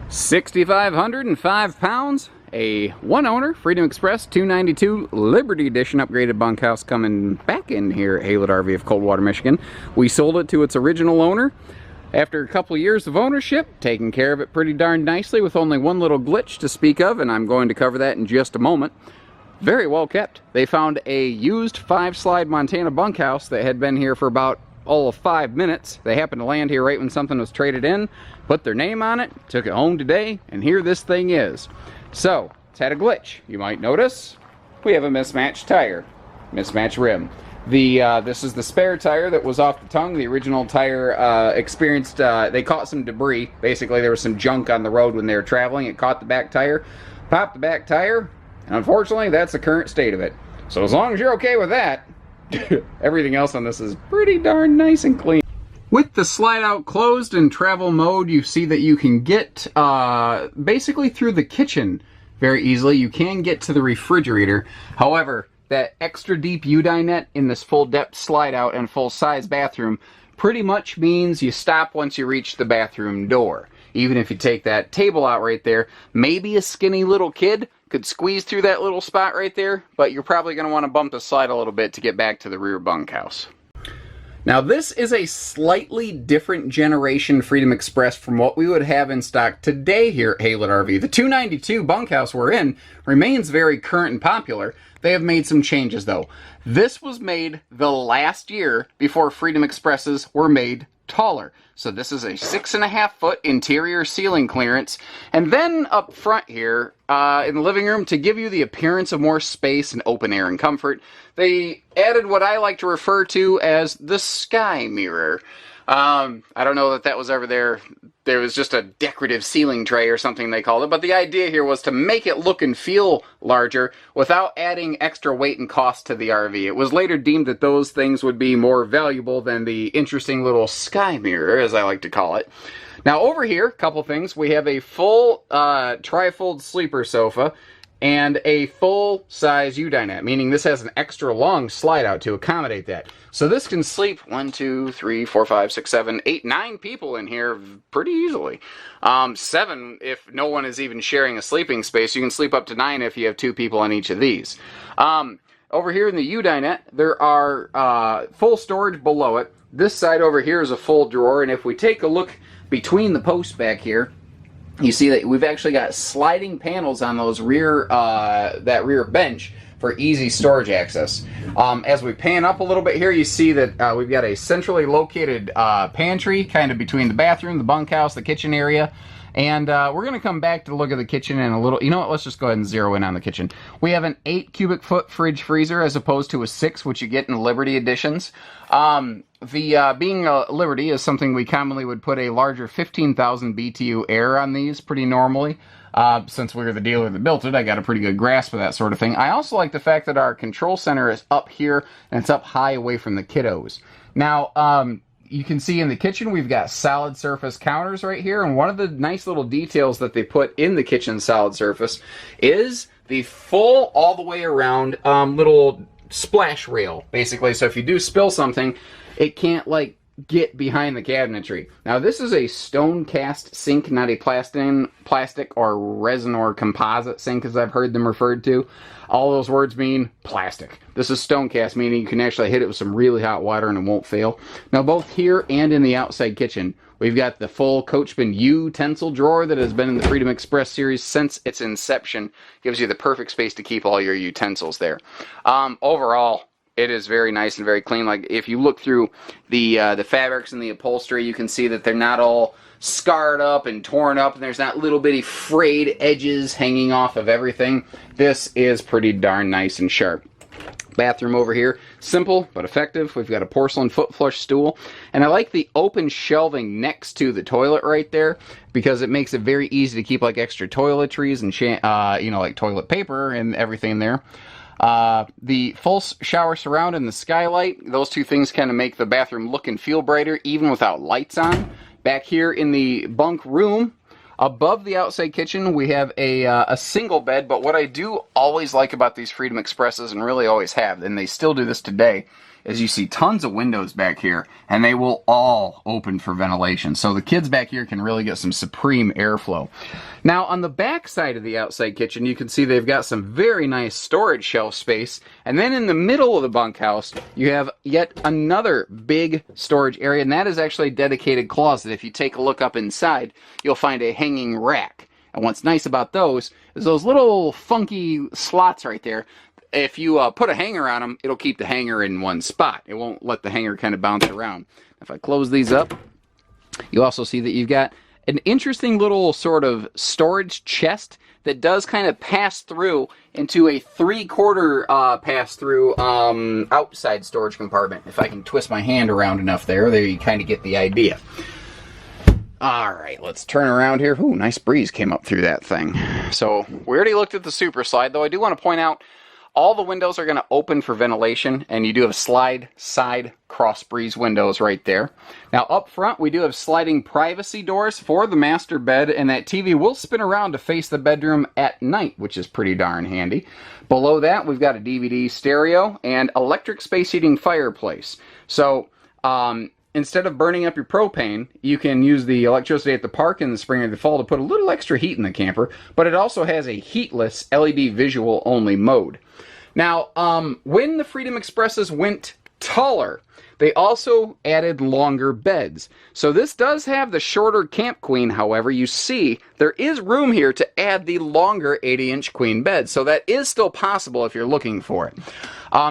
6,505 pounds, a one-owner Freedom Express 292 Liberty Edition upgraded bunkhouse coming back in here at Haylett RV of Coldwater, Michigan. We sold it to its original owner after a couple years of ownership, taking care of it pretty darn nicely with only one little glitch to speak of, and I'm going to cover that in just a moment. Very well kept. They found a used 5-slide Montana bunkhouse that had been here for about all of 5 minutes. They happened to land here right when something was traded in, put their name on it, took it home today, and here this thing is. So, it's had a glitch. You might notice we have a mismatched tire, mismatched rim. This is the spare tire that was off the tongue. The original tire they caught some debris. Basically, there was some junk on the road when they were traveling. It caught the back tire, popped the back tire, and unfortunately, that's the current state of it. So as long as you're okay with that, everything else on this is pretty darn nice and clean. With the slide out closed in travel mode, you see that you can get basically through the kitchen very easily. You can get to the refrigerator. However, that extra deep Dinette in this full depth slide out and full size bathroom pretty much means you stop once you reach the bathroom door. Even if you take that table out right there, maybe a skinny little kid could squeeze through that little spot right there, but you're probably going to want to bump the slide a little bit to get back to the rear bunkhouse. Now this is a slightly different generation Freedom Express from what we would have in stock today here at Haylett RV. The 292 bunkhouse we're in remains very current and popular. They have made some changes though. This was made the last year before Freedom Expresses were made taller. So this is a 6.5 foot interior ceiling clearance. And then up front here in the living room, to give you the appearance of more space and open air and comfort, they added what I like to refer to as the sky mirror. I don't know that was ever there. There was just a decorative ceiling tray or something they called it, but the idea here was to make it look and feel larger without adding extra weight and cost to the RV. It was later deemed that those things would be more valuable than the interesting little sky mirror, as I like to call it. Now over here, a couple things. We have a full Trifold sleeper sofa and a full-size Dinette, meaning this has an extra long slide out to accommodate that. So this can sleep 1, 2, 3, 4, 5, 6, 7, 8, 9 people in here pretty easily. 7 if no one is even sharing a sleeping space. You can sleep up to 9 if you have 2 people on each of these. Over here in the Dinette, there are full storage below it. This side over here is a full drawer, and if we take a look between the posts back here, you see that we've actually got sliding panels on those rear, that rear bench for easy storage access. As we pan up a little bit here, you see that we've got a centrally located pantry kind of between the bathroom, the bunkhouse, the kitchen area. And we're going to come back to look at the kitchen in a little... You know what? Let's just go ahead and zero in on the kitchen. We have an 8 cubic foot fridge freezer as opposed to a 6, which you get in Liberty editions. Being a Liberty is something we commonly would put a larger 15,000 BTU air on these pretty normally. Since we were the dealer that built it, I got a pretty good grasp of that sort of thing. I also like the fact that our control center is up here and it's up high away from the kiddos. Now, you can see in the kitchen we've got solid surface counters right here, and one of the nice little details that they put in the kitchen solid surface is the full all the way around little splash rail, basically. So if you do spill something, it can't like get behind the cabinetry. Now this is a stone cast sink, not a plastic or resin or composite sink as I've heard them referred to. All those words mean plastic. This is stone cast, meaning you can actually hit it with some really hot water and it won't fail. Now both here and in the outside kitchen, we've got the full Coachmen Utensil Drawer that has been in the Freedom Express series since its inception. Gives you the perfect space to keep all your utensils there. Overall, it is very nice and very clean. Like if you look through the fabrics and the upholstery, you can see that they're not all scarred up and torn up, and there's not little bitty frayed edges hanging off of everything. This is pretty darn nice and sharp. Bathroom over here, simple but effective. We've got a porcelain foot flush stool, and I like the open shelving next to the toilet right there because it makes it very easy to keep like extra toiletries and you know, like toilet paper and everything there. The full shower surround and the skylight, those two things kind of make the bathroom look and feel brighter even without lights on. Back here in the bunk room, above the outside kitchen, we have a single bed, but what I do always like about these Freedom Expresses, and really always have, and they still do this today, is you see tons of windows back here, and they will all open for ventilation. So the kids back here can really get some supreme airflow. Now on the back side of the outside kitchen, you can see they've got some very nice storage shelf space. And then in the middle of the bunkhouse, you have yet another big storage area, and that is actually a dedicated closet. If you take a look up inside, you'll find a hanging rack. And what's nice about those is those little funky slots right there. If you put a hanger on them, it'll keep the hanger in one spot. It won't let the hanger kind of bounce around. If I close these up, you also see that you've got an interesting little sort of storage chest that does kind of pass through into a 3/4 pass through outside storage compartment. If I can twist my hand around enough there you kind of get the idea. All right, let's turn around here. Ooh, nice breeze came up through that thing. So we already looked at the super slide, though I do want to point out all the windows are going to open for ventilation, and you do have slide side cross breeze windows right there. Now up front, we do have sliding privacy doors for the master bed, and that TV will spin around to face the bedroom at night, which is pretty darn handy. Below that, we've got a DVD stereo and electric space heating fireplace. So instead of burning up your propane, you can use the electricity at the park in the spring or the fall to put a little extra heat in the camper, but it also has a heatless LED visual only mode. Now, when the Freedom Expresses went taller, they also added longer beds. So this does have the shorter Camp Queen, however. You see, there is room here to add the longer 80-inch queen bed. So that is still possible if you're looking for it.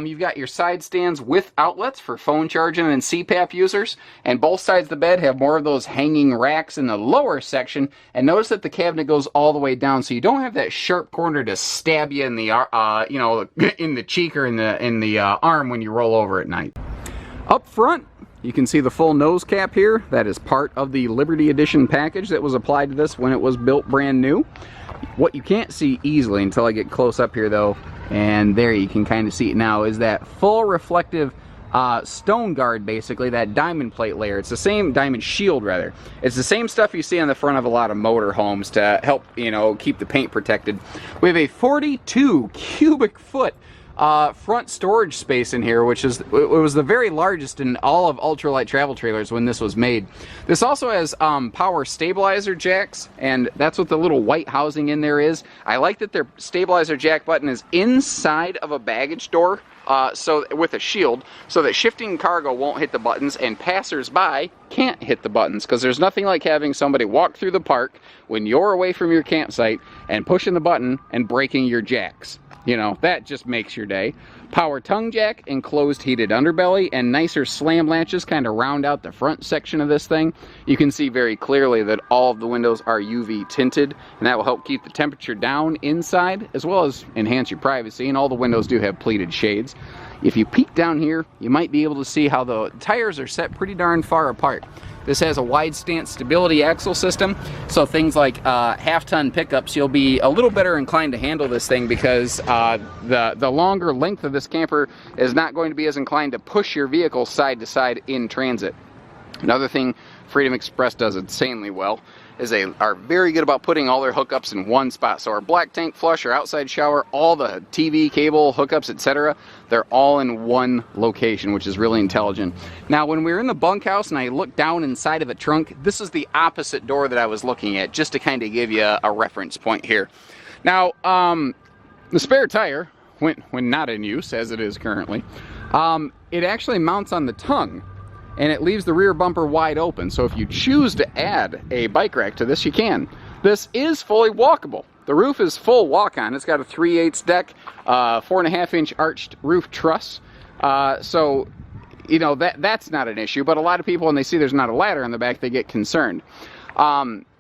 You've got your side stands with outlets for phone charging and CPAP users. And both sides of the bed have more of those hanging racks in the lower section. And notice that the cabinet goes all the way down, so you don't have that sharp corner to stab you in the, in the cheek or in the arm when you roll over at night. Up front, you can see the full nose cap here. That is part of the Liberty Edition package that was applied to this when it was built brand new. What you can't see easily until I get close up here though, and there you can kind of see it now, is that full reflective stone guard, basically, that diamond plate layer. It's the same, diamond shield rather. It's the same stuff you see on the front of a lot of motor homes to help, keep the paint protected. We have a 42 cubic foot front storage space in here, which is, it was the very largest in all of Ultralite travel trailers when this was made. This also has power stabilizer jacks, and that's what the little white housing in there is. I like that their stabilizer jack button is inside of a baggage door, so with a shield, so that shifting cargo won't hit the buttons and passers-by can't hit the buttons, because there's nothing like having somebody walk through the park when you're away from your campsite and pushing the button and breaking your jacks. That just makes your day. Power tongue jack, enclosed heated underbelly, and nicer slam latches kind of round out the front section of this thing. You can see very clearly that all of the windows are UV tinted, and that will help keep the temperature down inside, as well as enhance your privacy, and all the windows do have pleated shades. If you peek down here, you might be able to see how the tires are set pretty darn far apart. This has a wide stance stability axle system, so things like half-ton pickups, you'll be a little better inclined to handle this thing, because the longer length of this camper is not going to be as inclined to push your vehicle side to side in transit. Another thing Freedom Express does insanely well is they are very good about putting all their hookups in one spot. So our black tank flush, our outside shower, all the TV, cable, hookups, etc., they're all in one location, which is really intelligent. Now, when we were in the bunkhouse and I looked down inside of a trunk, this is the opposite door that I was looking at, just to kind of give you a reference point here. Now, the spare tire, when not in use, as it is currently, it actually mounts on the tongue, and it leaves the rear bumper wide open. So if you choose to add a bike rack to this, you can. This is fully walkable. The roof is full walk-on. It's got a 3/8 deck, 4.5-inch arched roof truss. So, that's not an issue. But a lot of people, when they see there's not a ladder in the back, they get concerned.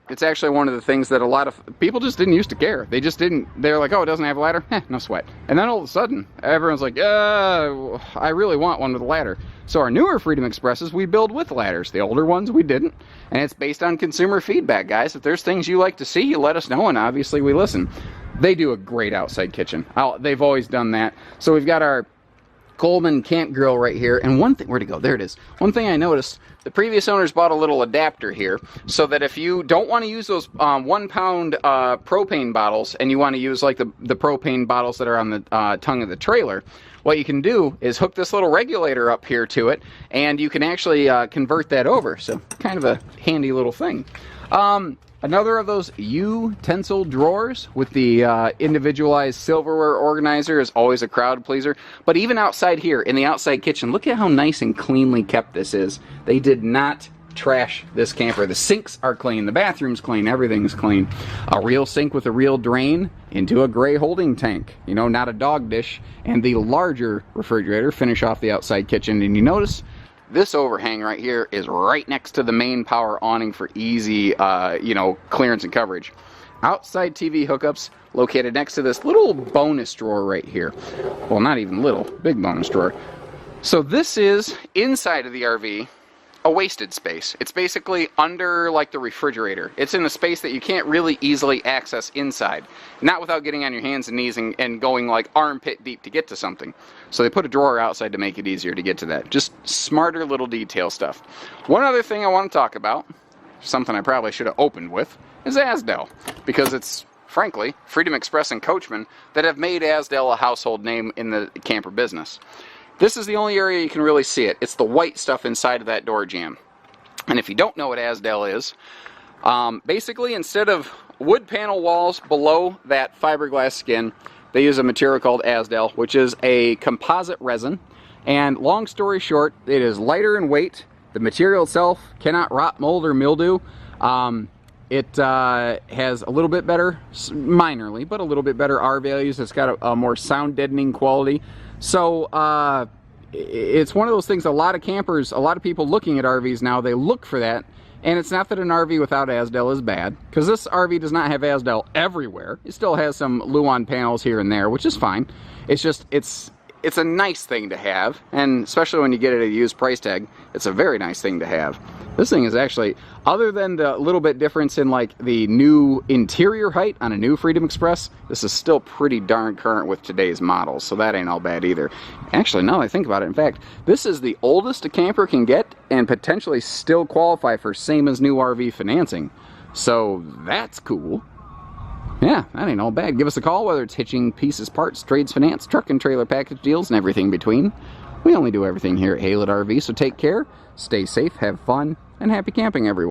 It's actually one of the things that a lot of people just didn't used to care. They just didn't. They're like, oh, it doesn't have a ladder? No sweat. And then all of a sudden, everyone's like, I really want one with a ladder. So our newer Freedom Expresses, we build with ladders. The older ones, we didn't. And it's based on consumer feedback, guys. If there's things you like to see, you let us know, and obviously we listen. They do a great outside kitchen. They've always done that. So we've got our Coleman camp grill right here. And one thing, where'd it go? There it is. One thing I noticed, the previous owners bought a little adapter here so that if you don't want to use those 1 pound propane bottles and you want to use like the propane bottles that are on the tongue of the trailer, what you can do is hook this little regulator up here to it, and you can actually convert that over. So kind of a handy little thing. Another of those utensil drawers with the individualized silverware organizer is always a crowd pleaser. But even outside here, in the outside kitchen, look at how nice and cleanly kept this is. They did not trash this camper. The sinks are clean, the bathroom's clean, everything's clean. A real sink with a real drain into a gray holding tank. You know, not a dog dish. And the larger refrigerator finish off the outside kitchen. And you notice this overhang right here is right next to the main power awning for easy, you know, clearance and coverage. Outside TV hookups located next to this little bonus drawer right here. Well, not even little, big bonus drawer. So this is inside of the RV, a wasted space. It's basically under like the refrigerator. It's in a space that you can't really easily access inside. Not without getting on your hands and knees and going like armpit deep to get to something. So they put a drawer outside to make it easier to get to that. Just smarter little detail stuff. One other thing I want to talk about, something I probably should have opened with, is Azdel. Because it's, frankly, Freedom Express and Coachmen that have made Azdel a household name in the camper business. This is the only area you can really see it. It's the white stuff inside of that door jamb. And if you don't know what Azdel is, basically instead of wood panel walls below that fiberglass skin, they use a material called Azdel, which is a composite resin. And long story short, it is lighter in weight. The material itself cannot rot, mold, or mildew. It has a little bit better, minorly, but a little bit better R values. It's got a more sound deadening quality. So it's one of those things, a lot of campers, a lot of people looking at RVs now, they look for that. And it's not that an RV without Azdel is bad, because this RV does not have Azdel everywhere. It still has some Luan panels here and there, which is fine. It's just, it's a nice thing to have, and especially when you get it at a used price tag, it's a very nice thing to have. This thing is actually, other than the little bit difference in like the new interior height on a new Freedom Express, this is still pretty darn current with today's models, so that ain't all bad either. Actually, now that I think about it, in fact, this is the oldest a camper can get and potentially still qualify for same as new RV financing. So that's cool. Yeah, that ain't all bad. Give us a call, whether it's hitching, pieces, parts, trades, finance, truck and trailer package deals, and everything between. We only do everything here at Haylett RV, so take care, stay safe, have fun, and happy camping, everyone.